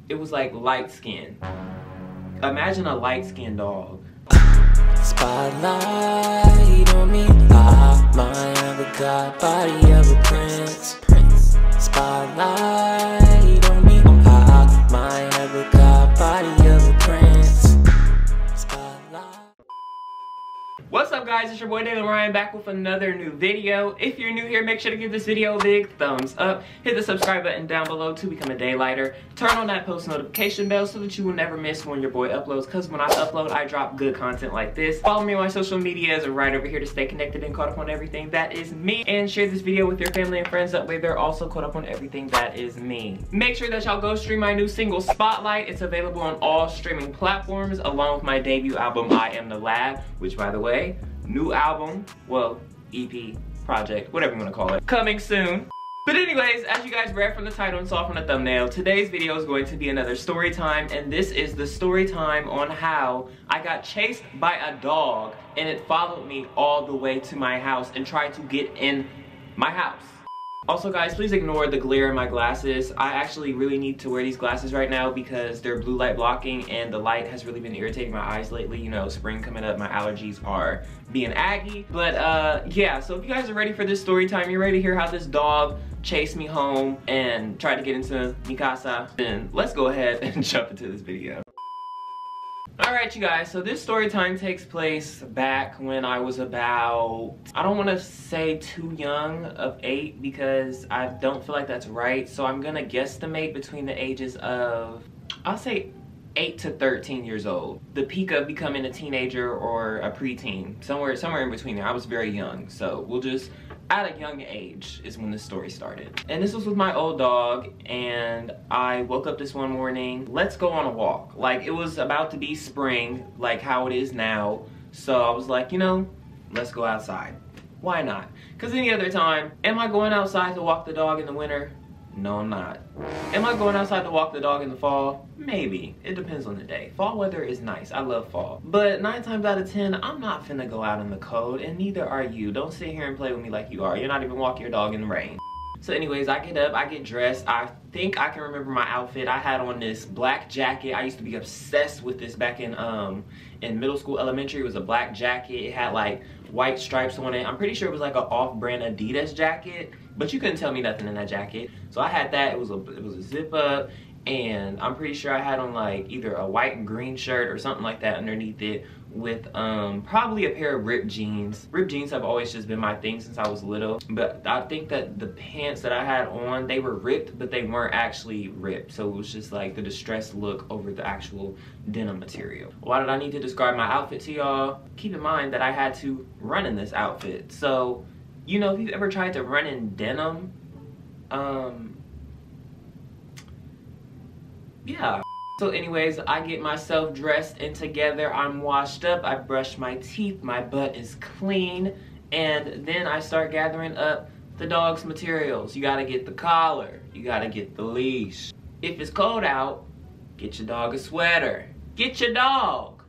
it was like light skin. Imagine a light skinned dog. Spotlight on me, I might have a god body of a prince. Spotlight on me, I might have a god body of a prince. Spotlight. What's up guys, it's your boy Dalen Ryan back with another new video. If you're new here, make sure to give this video a big thumbs up. Hit the subscribe button down below to become a daylighter. Turn on that post notification bell so that you will never miss when your boy uploads, because when I upload, I drop good content like this. Follow me on my social medias right over here to stay connected and caught up on everything that is me. And share this video with your family and friends, that way they're also caught up on everything that is me. Make sure that y'all go stream my new single, Spotlight. It's available on all streaming platforms, along with my debut album, I Am The Lab, which by the way, new album, well, EP, project, whatever you want to call it, coming soon. But anyways, as you guys read from the title and saw from the thumbnail, today's video is going to be another story time, and this is the story time on how I got chased by a dog and it followed me all the way to my house and tried to get in my house. Also guys, please ignore the glare in my glasses. I actually really need to wear these glasses right now because they're blue light blocking and the light has really been irritating my eyes lately. You know, spring coming up, my allergies are being aggy. But yeah, so if you guys are ready for this story time, you're ready to hear how this dog chased me home and tried to get into mi casa, then let's go ahead and jump into this video. Alright you guys, so this story time takes place back when I was about, I don't want to say too young of 8 because I don't feel like that's right. So I'm gonna guesstimate between the ages of, I'll say 8 to 13 years old. The peak of becoming a teenager or a preteen, somewhere in between there. I was very young, so we'll just, at a young age is when this story started. And this was with my old dog, and I woke up this one morning, let's go on a walk. Like, it was about to be spring, like how it is now. So I was like, you know, let's go outside. Why not? Because any other time, am I going outside to walk the dog in the winter? No, I'm not. Am I going outside to walk the dog in the fall? Maybe. It depends on the day. Fall weather is nice. I love fall. But 9 times out of 10, I'm not finna go out in the cold, and neither are you. Don't sit here and play with me like you are. You're not even walking your dog in the rain. So anyways, I get up, I get dressed. I think I can remember my outfit. I had on this black jacket. I used to be obsessed with this back in middle school, elementary. It was a black jacket. It had like white stripes on it. I'm pretty sure it was like an off-brand Adidas jacket, but you couldn't tell me nothing in that jacket. So I had that. It was a zip up, and I'm pretty sure I had on like either a white and green shirt or something like that underneath it, with probably a pair of ripped jeans. Ripped jeans have always just been my thing since I was little, but I think that the pants that I had on, they were ripped, but they weren't actually ripped. So it was just like the distressed look over the actual denim material. Why did I need to describe my outfit to y'all? Keep in mind that I had to run in this outfit. So, you know, if you've ever tried to run in denim, yeah. So anyways, I get myself dressed and together. I'm washed up, I brush my teeth, my butt is clean, and then I start gathering up the dog's materials. You gotta get the collar, you gotta get the leash. If it's cold out, get your dog a sweater. Get your dog.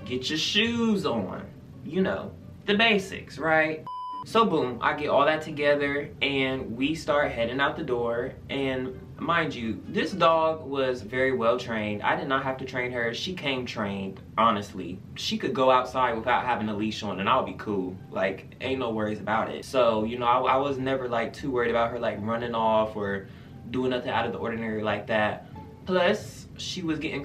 Get your shoes on. You know, the basics, right? So boom, I get all that together and we start heading out the door. And mind you, this dog was very well trained. I did not have to train her. She came trained, honestly. She could go outside without having a leash on and I'll be cool. Like, ain't no worries about it. So, you know, I was never like too worried about her like running off or doing nothing out of the ordinary like that. Plus, she was getting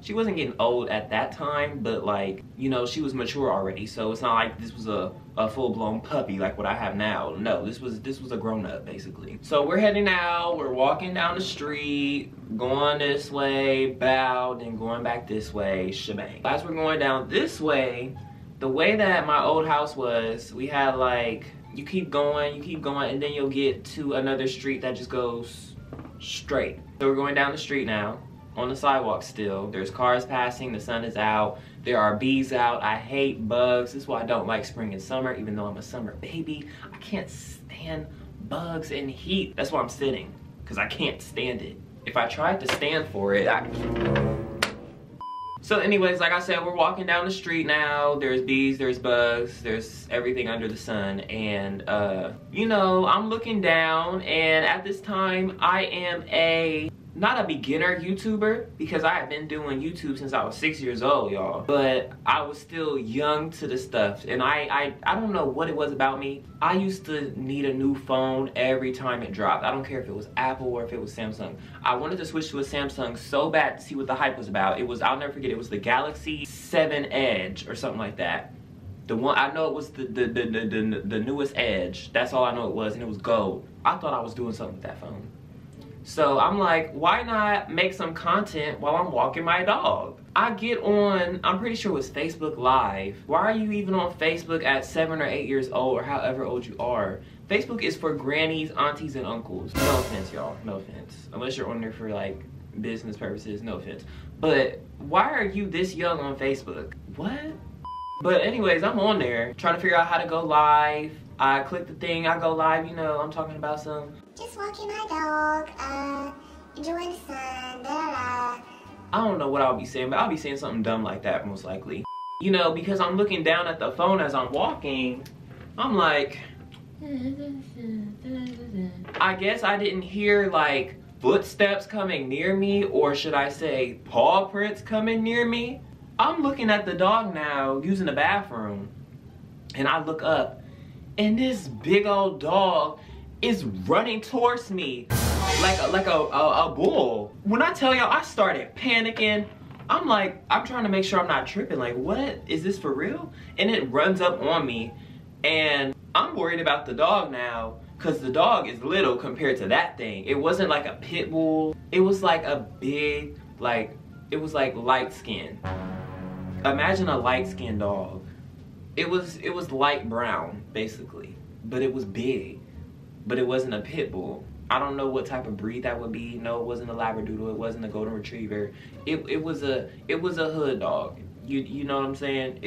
she wasn't getting old at that time, but like, you know, she was mature already. So it's not like this was a full-blown puppy like what I have now. No, this was a grown-up basically. So we're heading out, we're walking down the street, going this way, bow, then going back this way, shebang. As we're going down this way, the way that my old house was, we had like, you keep going, and then you'll get to another street that just goes straight. So we're going down the street now. On the sidewalk still. There's cars passing, the sun is out, there are bees out. I hate bugs. This is why I don't like spring and summer, even though I'm a summer baby. I can't stand bugs and heat. That's why I'm sitting, because I can't stand it. If I tried to stand for it, So anyways, like I said, we're walking down the street now. There's bees, there's bugs, there's everything under the sun. And you know, I'm looking down, and at this time I am a not a beginner YouTuber, because I have been doing YouTube since I was 6 years old, y'all. But I was still young to the stuff, and I don't know what it was about me. I used to need a new phone every time it dropped. I don't care if it was Apple or if it was Samsung. I wanted to switch to a Samsung so bad to see what the hype was about. It was, I'll never forget, it was the Galaxy 7 Edge or something like that. The one, I know it was the newest Edge. That's all I know it was, and it was gold. I thought I was doing something with that phone. So I'm like, why not make some content while I'm walking my dog? I get on, I'm pretty sure it was Facebook Live. Why are you even on Facebook at 7 or 8 years old, or however old you are? Facebook is for grannies, aunties, and uncles. No offense, y'all, no offense. Unless you're on there for like business purposes, no offense. But why are you this young on Facebook? What? But anyways, I'm on there trying to figure out how to go live. I click the thing, I go live, you know, I'm talking about some just walking my dog, enjoying the sun, da-da-da. I don't know what I'll be saying, but I'll be saying something dumb like that most likely. You know, because I'm looking down at the phone as I'm walking, I'm like, I guess I didn't hear like footsteps coming near me, or should I say paw prints coming near me. I'm looking at the dog now using the bathroom, and I look up, and this big old dog is running towards me like a bull. When I tell y'all, I started panicking. I'm like, I'm trying to make sure I'm not tripping. Like, what? Is this for real? And it runs up on me, and I'm worried about the dog now, because the dog is little compared to that thing. It wasn't like a pit bull. It was like a big, like, it was like light skin. Imagine a light-skinned dog. It was light brown, basically, but it was big. But it wasn't a pit bull. I don't know what type of breed that would be. No, it wasn't a Labradoodle. It wasn't a Golden Retriever. It was a hood dog. You know what I'm saying?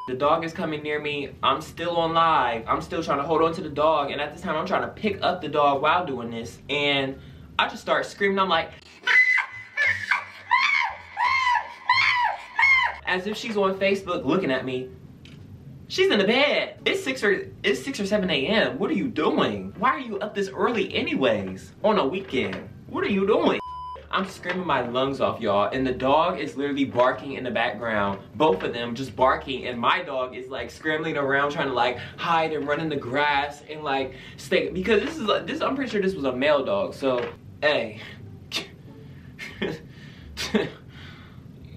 The dog is coming near me. I'm still on live. I'm still trying to hold on to the dog, and at this time I'm trying to pick up the dog while doing this, and I just start screaming. I'm like, as if she's on Facebook looking at me. She's in the bed. It's 6 or 7 a.m. What are you doing? Why are you up this early anyways? On a weekend. What are you doing? I'm screaming my lungs off, y'all, and the dog is literally barking in the background. Both of them just barking, and my dog is like scrambling around trying to like hide and run in the grass and like stay, because this I'm pretty sure this was a male dog. So, hey.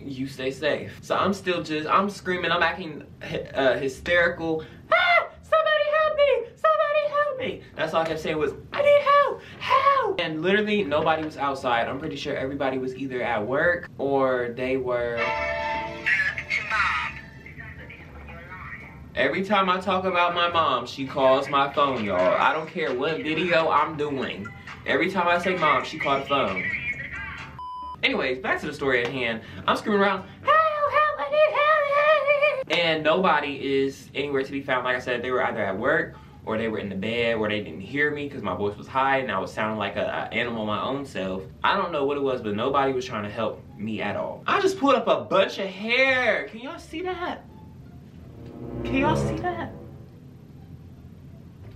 You stay safe. So I'm still I'm screaming, I'm acting hysterical. Ah, somebody help me, somebody help me. That's all I kept saying was, I need help, help. And literally nobody was outside. I'm pretty sure everybody was either at work or they were. Every time I talk about my mom, she calls my phone, y'all. I don't care what video I'm doing. Every time I say mom, she calls the phone. Anyways, back to the story at hand. I'm screaming around, help, help, I need help. And nobody is anywhere to be found. Like I said, they were either at work, or they were in the bed, or they didn't hear me because my voice was high and I was sounding like an animal my own self. I don't know what it was, but nobody was trying to help me at all. I just pulled up a bunch of hair. Can y'all see that? Can y'all see that?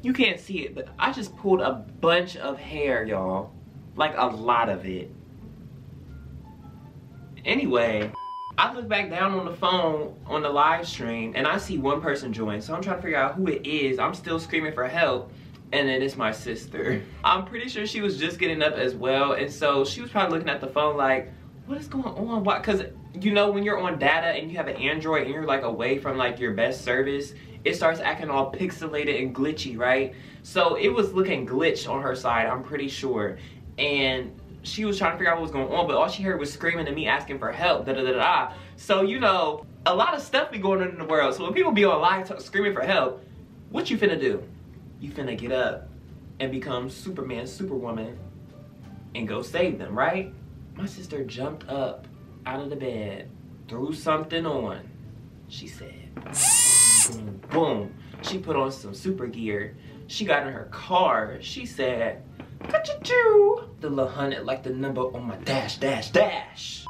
You can't see it, but I just pulled a bunch of hair, y'all. Like a lot of it. Anyway, I look back down on the phone on the live stream and I see one person join. So I'm trying to figure out who it is. I'm still screaming for help. And then it's my sister. I'm pretty sure she was just getting up as well. And so she was probably looking at the phone like, what is going on? Why? Because you know when you're on data and you have an Android and you're like away from like your best service, it starts acting all pixelated and glitchy, right? So it was looking glitched on her side, I'm pretty sure. And she was trying to figure out what was going on, but all she heard was screaming and me asking for help, da-da-da-da. So, you know, a lot of stuff be going on in the world. So when people be on live screaming for help, what you finna do? You finna get up and become Superman, Superwoman, and go save them, right? My sister jumped up out of the bed, threw something on. She said, boom, boom. She put on some super gear. She got in her car. She said, ka-choo-choo. The little 100, like the number on my dash, dash, dash.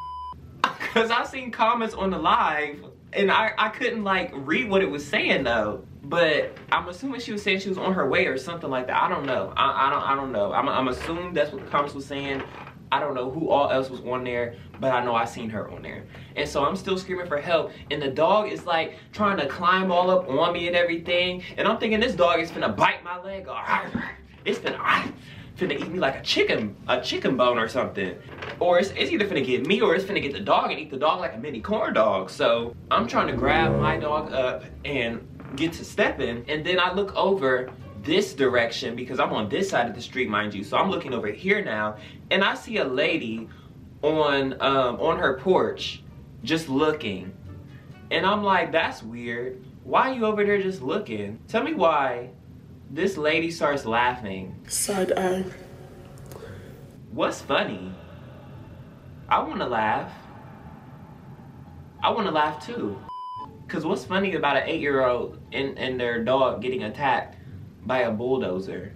Cause I seen comments on the live and I couldn't like read what it was saying though. But I'm assuming she was saying she was on her way or something like that. I don't know. I don't know. I'm assuming that's what the comments was saying. I don't know who all else was on there, but I know I seen her on there. And so I'm still screaming for help, and the dog is like trying to climb all up on me and everything. And I'm thinking this dog is finna bite my leg. It's finna eat me like a chicken bone or something. Or it's either finna get me or it's finna get the dog and eat the dog like a mini corn dog. So I'm trying to grab my dog up and get to stepping, and then I look over this direction because I'm on this side of the street, mind you. So I'm looking over here now, and I see a lady on her porch just looking. And I'm like, that's weird. Why are you over there just looking? Tell me why this lady starts laughing. Side eye. What's funny? I wanna laugh. I wanna laugh too. Cause what's funny about an 8-year-old and their dog getting attacked by a bulldozer?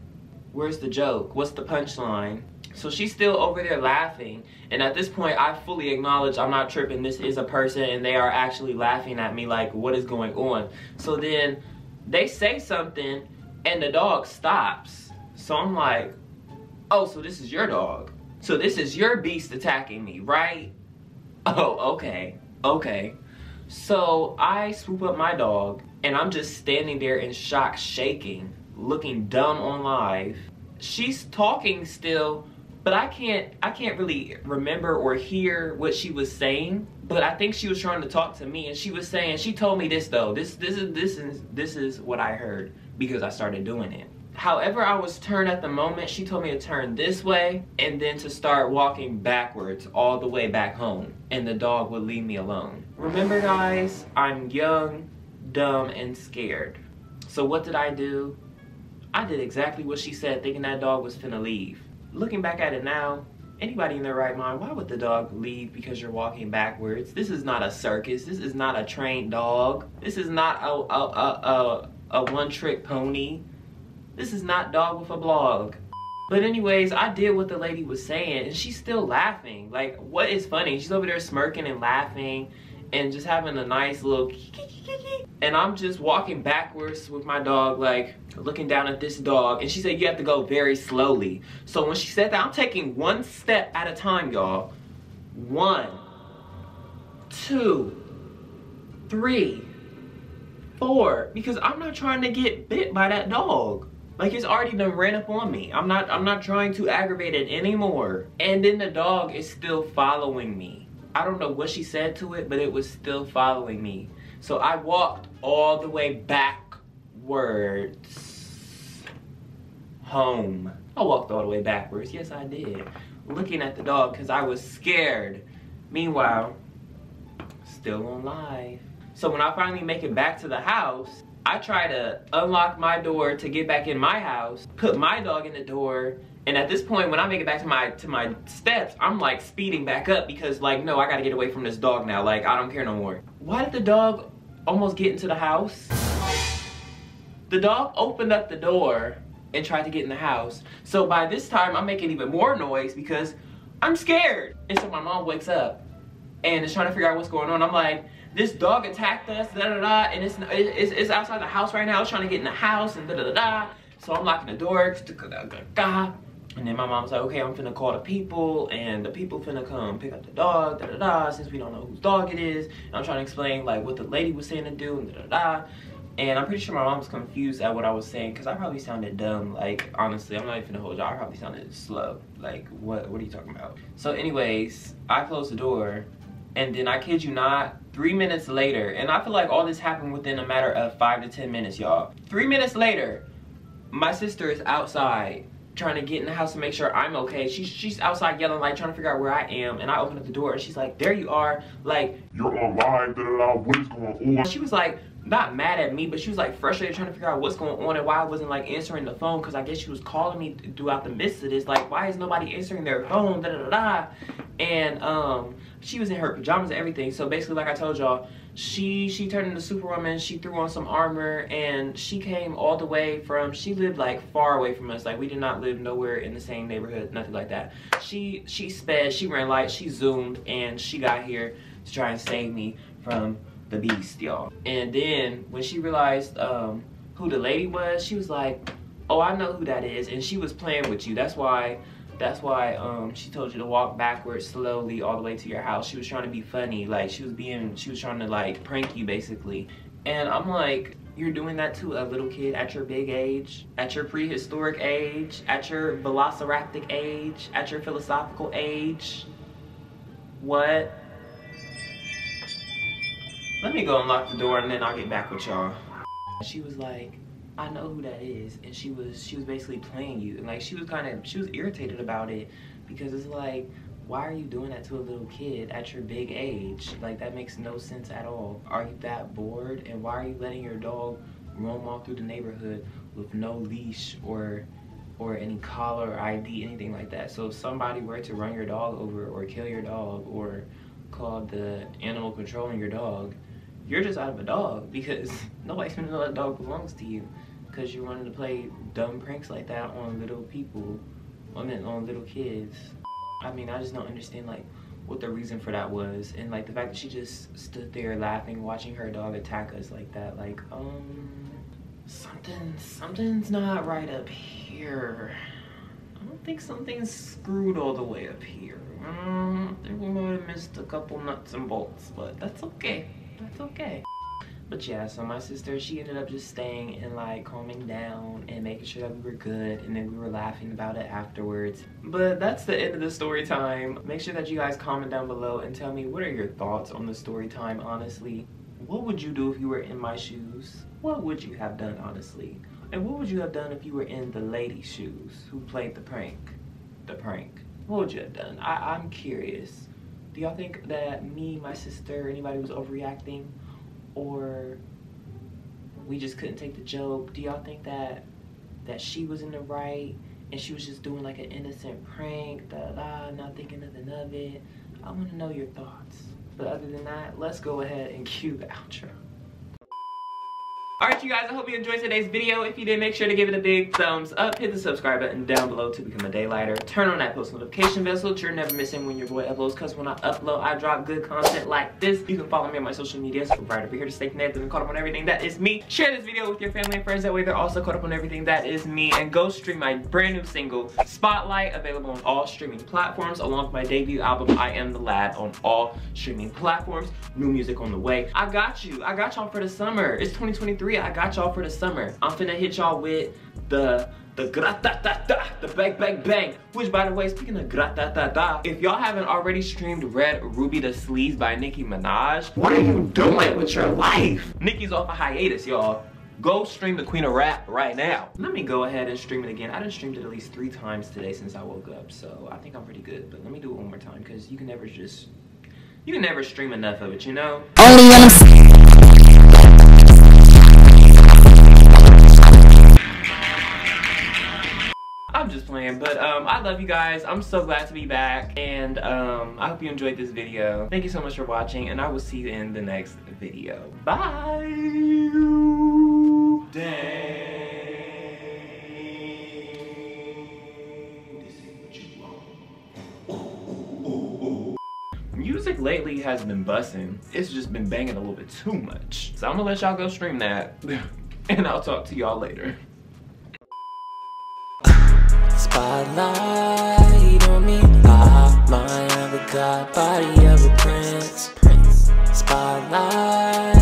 Where's the joke? What's the punchline? So she's still over there laughing, and at this point I fully acknowledge I'm not tripping. This is a person and they are actually laughing at me like, what is going on? So then they say something and the dog stops. So I'm like, oh, so this is your dog. So this is your beast attacking me, right? Oh, okay, okay. So I swoop up my dog and I'm just standing there in shock, shaking, looking dumb on live. She's talking still, but I can't really remember or hear what she was saying. But I think she was trying to talk to me, and she was saying, she told me this though. This is what I heard because I started doing it. However I was turned at the moment, she told me to turn this way and then to start walking backwards all the way back home, and the dog would leave me alone. Remember guys, I'm young, dumb, and scared. So what did I do? I did exactly what she said, thinking that dog was finna leave. Looking back at it now, anybody in their right mind, why would the dog leave because you're walking backwards? This is not a circus. This is not a trained dog. This is not a one-trick pony. This is not Dog with a Blog. But anyways, I did what the lady was saying, and she's still laughing. Like, what is funny? She's over there smirking and laughing and just having a nice little kiki. And I'm just walking backwards with my dog, like looking down at this dog. And she said, you have to go very slowly. So when she said that, I'm taking one step at a time, y'all. 1, 2, 3, 4. Because I'm not trying to get bit by that dog. Like, it's already done ran up on me. I'm not trying to aggravate it anymore. And then the dog is still following me. I don't know what she said to it, but it was still following me. So I walked all the way backwards home. I walked all the way backwards. Yes, I did. Looking at the dog because I was scared. Meanwhile, still on live. So when I finally make it back to the house, I try to unlock my door to get back in my house, put my dog in the door, and at this point, when I make it back to my steps, I'm like speeding back up because like, no, I gotta get away from this dog now. Like, I don't care no more. Why did the dog almost get into the house? The dog opened up the door and tried to get in the house. So by this time, I'm making even more noise because I'm scared. And so my mom wakes up and is trying to figure out what's going on. I'm like, this dog attacked us, and it's outside the house right now. It's trying to get in the house, and So I'm locking the door, and then my mom's like, okay, I'm finna call the people, and the people finna come pick up the dog, since we don't know whose dog it is. And I'm trying to explain like what the lady was saying to do, and And I'm pretty sure my mom was confused at what I was saying, because I probably sounded dumb. Like, honestly, I'm not even gonna hold y'all. I probably sounded slow. Like, what are you talking about? So anyways, I closed the door, and then I kid you not, 3 minutes later, and I feel like all this happened within a matter of 5 to 10 minutes, y'all. 3 minutes later, my sister is outside trying to get in the house to make sure I'm okay. She's outside yelling, like, trying to figure out where I am, and I open up the door, and she's like, there you are, like, you're on live, what is going on? She was like, not mad at me, but she was like frustrated trying to figure out what's going on and why I wasn't like answering the phone, because I guess she was calling me throughout the midst of this, like, why is nobody answering their phone, and she was in her pajamas and everything. So basically, like I told y'all, she turned into Superwoman. She threw on some armor, and she came all the way from, she lived like far away from us. Like, we did not live nowhere in the same neighborhood, nothing like that. She sped, she ran light, she zoomed, and she got here to try and save me from the beast, y'all. And then when she realized who the lady was, she was like, oh, I know who that is, and she was playing with you. That's why That's why she told you to walk backwards slowly all the way to your house. She was trying to be funny, like she was trying to like prank you basically. And I'm like, you're doing that to a little kid at your big age, at your prehistoric age, at your velociraptic age, at your philosophical age. What? Let me go unlock the door and then I'll get back with y'all. She was like, I know who that is, and she was basically playing you, and like she was irritated about it because it's like, why are you doing that to a little kid at your big age? Like, that makes no sense at all. Are you that bored? And why are you letting your dog roam all through the neighborhood with no leash or any collar or ID, anything like that? So if somebody were to run your dog over or kill your dog or call the animal control on your dog, you're just out of a dog because nobody's gonna know that dog belongs to you because you're wanting to play dumb pranks like that on little people, on little kids. I mean, I just don't understand like what the reason for that was, and like the fact that she just stood there laughing, watching her dog attack us like that. Like, something's not right up here. I don't think something's screwed all the way up here. I think we might have missed a couple nuts and bolts, but that's okay. That's okay. But yeah, so my sister, she ended up just staying and like calming down and making sure that we were good, and then we were laughing about it afterwards. But that's the end of the story time. Make sure that you guys comment down below and tell me, what are your thoughts on the story time, honestly? What would you do if you were in my shoes? What would you have done, honestly? And what would you have done if you were in the lady's shoes who played the prank? What would you have done? I'm curious. Do y'all think that me, my sister, anybody was overreacting? Or we just couldn't take the joke? Do y'all think that she was in the right and she was just doing like an innocent prank, not thinking nothing of it? I want to know your thoughts. But other than that, let's go ahead and cue the outro. Alright you guys, I hope you enjoyed today's video. If you did, make sure to give it a big thumbs up. Hit the subscribe button down below to become a day lighter. Turn on that post notification bell so that you're never missing when your boy uploads, because when I upload, I drop good content like this. You can follow me on my social medias right over here to stay connected and caught up on everything that is me. Share this video with your family and friends, that way they're also caught up on everything that is me. And go stream my brand new single, Spotlight, available on all streaming platforms, along with my debut album, I Am the Lad, on all streaming platforms. New music on the way. I got y'all for the summer. It's 2023. I got y'all for the summer. I'm finna hit y'all with the gra-ta-ta-ta, the bang bang bang. Which, by the way, speaking of gra-ta-ta-ta, if y'all haven't already streamed Red Ruby the Sleaze by Nicki Minaj, what are you doing with your life? Nicki's off a hiatus, y'all. Go stream the Queen of Rap right now. Let me go ahead and stream it again. I done streamed it at least 3 times today since I woke up, so I think I'm pretty good. But let me do it one more time, because you can never stream enough of it, you know? Only when I'm just playing, but I love you guys. I'm so glad to be back, and I hope you enjoyed this video. Thank you so much for watching, and I will see you in the next video. Bye. Music lately has been bussin'. It's just been banging a little bit too much. So I'm gonna let y'all go stream that, and I'll talk to y'all later. Spotlight on me, I might have a god body of a prince. Spotlight